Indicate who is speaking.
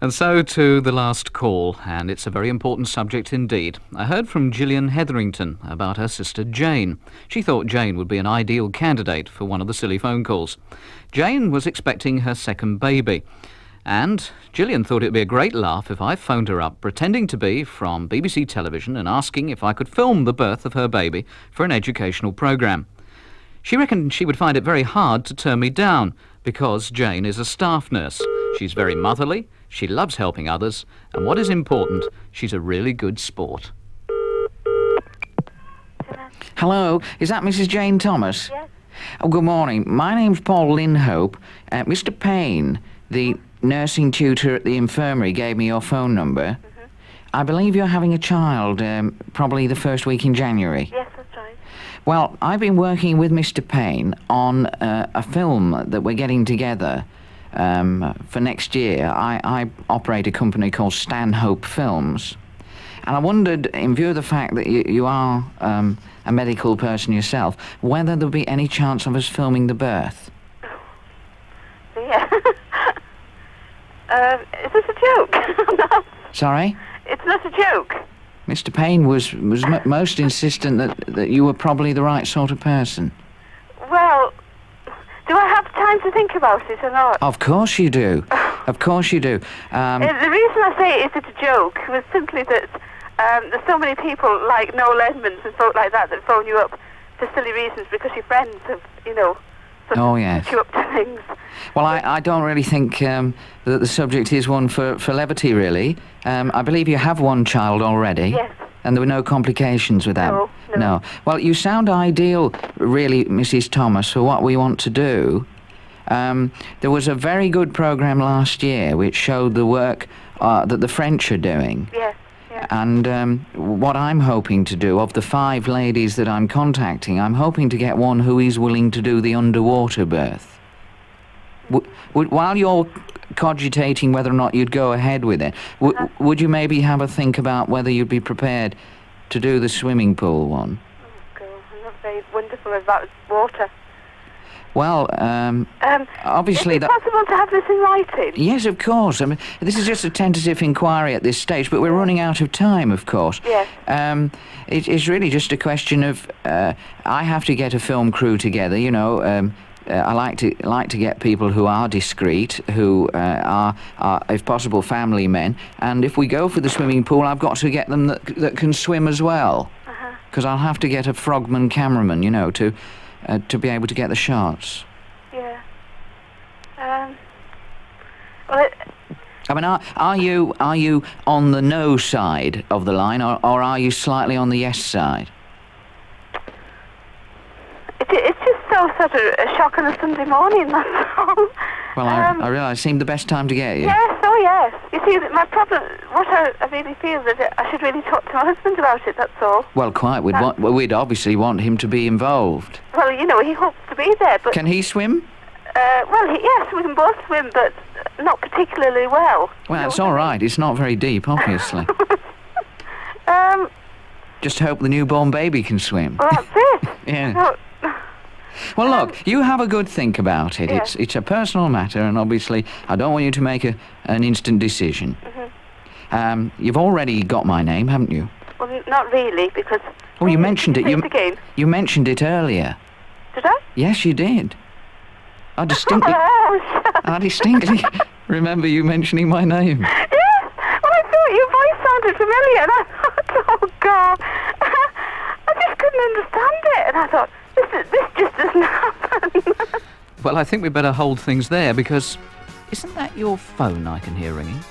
Speaker 1: And so to the last call, and it's a very important subject indeed. I heard from Gillian Hetherington about her sister Jane. She thought Jane would be an ideal candidate for one of the silly phone calls. Jane was expecting her second baby, and Gillian thought it would be a great laugh if I phoned her up pretending to be from BBC Television and asking if I could film the birth of her baby for an educational programme. She reckoned she would find it very hard to turn me down because Jane is a staff nurse. She's very motherly, she loves helping others, and what is important, she's a really good sport.
Speaker 2: Hello, is that Mrs. Jane Thomas?
Speaker 3: Yes.
Speaker 2: Oh, good morning. My name's Paul Linhope. Mr. Payne, the nursing tutor at the infirmary, gave me your phone number.
Speaker 3: Mm-hmm.
Speaker 2: I believe you're having a child, probably the first week in January.
Speaker 3: Yes, that's right.
Speaker 2: Well, I've been working with Mr. Payne on a film that we're getting together for next year. I operate a company called Stanhope Films. And I wondered, in view of the fact that you are a medical person yourself, whether there'd be any chance of us filming the birth.
Speaker 3: Yeah. Is this a joke? No.
Speaker 2: Sorry?
Speaker 3: It's not a joke.
Speaker 2: Mr. Payne was most insistent that you were probably the right sort of person.
Speaker 3: Well, do I have time to think about it or not?
Speaker 2: Of course you do. Of course you do.
Speaker 3: The reason I say is it a joke was simply that there's so many people like Noel Edmonds and folk like that phone you up for silly reasons because your friends have,
Speaker 2: Oh, yes.
Speaker 3: put you up to things.
Speaker 2: Well, I don't really think that the subject is one for levity, really. I believe you have one child already.
Speaker 3: Yes.
Speaker 2: And there were no complications with that?
Speaker 3: No.
Speaker 2: Well, you sound ideal, really, Mrs. Thomas, for what we want to do. There was a very good programme last year which showed the work that the French are doing.
Speaker 3: Yes. Yeah.
Speaker 2: And what I'm hoping to do, of the 5 ladies that I'm contacting, I'm hoping to get one who is willing to do the underwater birth. While you're cogitating whether or not you'd go ahead with it, would you maybe have a think about whether you'd be prepared to do the swimming pool one?
Speaker 3: Oh, God, I'm not very wonderful about water.
Speaker 2: Well, obviously...
Speaker 3: Is it possible to have this in writing?
Speaker 2: Yes, of course. I mean, this is just a tentative inquiry at this stage, but we're running out of time, of course.
Speaker 3: Yes.
Speaker 2: It's really just a question of... I have to get a film crew together, I like to get people who are discreet, who are, if possible, family men. And if we go for the swimming pool, I've got to get them that can swim as well. Because I'll have to get a frogman cameraman, to be able to get the shots.
Speaker 3: Yeah.
Speaker 2: I mean, are you on the no side of the line, or are you slightly on the yes side?
Speaker 3: It's just so sort of a shock on a Sunday morning, that's all.
Speaker 2: Well, I realise it seemed the best time to get you.
Speaker 3: Yes, oh yes. You see, my problem, what I really feel that I should really talk to my husband about it, that's all.
Speaker 2: Well, quite. We'd obviously want him to be involved.
Speaker 3: Well, he hopes to be there, but...
Speaker 2: Can he swim?
Speaker 3: Yes, we can both swim, but not particularly well.
Speaker 2: Well, it's all right. It's not very deep, obviously. Just hope the newborn baby can swim.
Speaker 3: Well, that's it.
Speaker 2: Yeah. Well, look, you have a good think about it.
Speaker 3: Yeah.
Speaker 2: It's a personal matter, and obviously I don't want you to make an instant decision. Mm-hmm. You've already got my name, haven't you?
Speaker 3: Well, not really, because...
Speaker 2: Oh, you mentioned it. You mentioned it earlier.
Speaker 3: Did I?
Speaker 2: Yes, you did. I distinctly remember you mentioning my name.
Speaker 3: Yes! Well, I thought your voice sounded familiar, and I thought, oh, God. I just couldn't understand it, and I thought, this just doesn't happen.
Speaker 1: Well, I think we'd better hold things there because isn't that your phone I can hear ringing?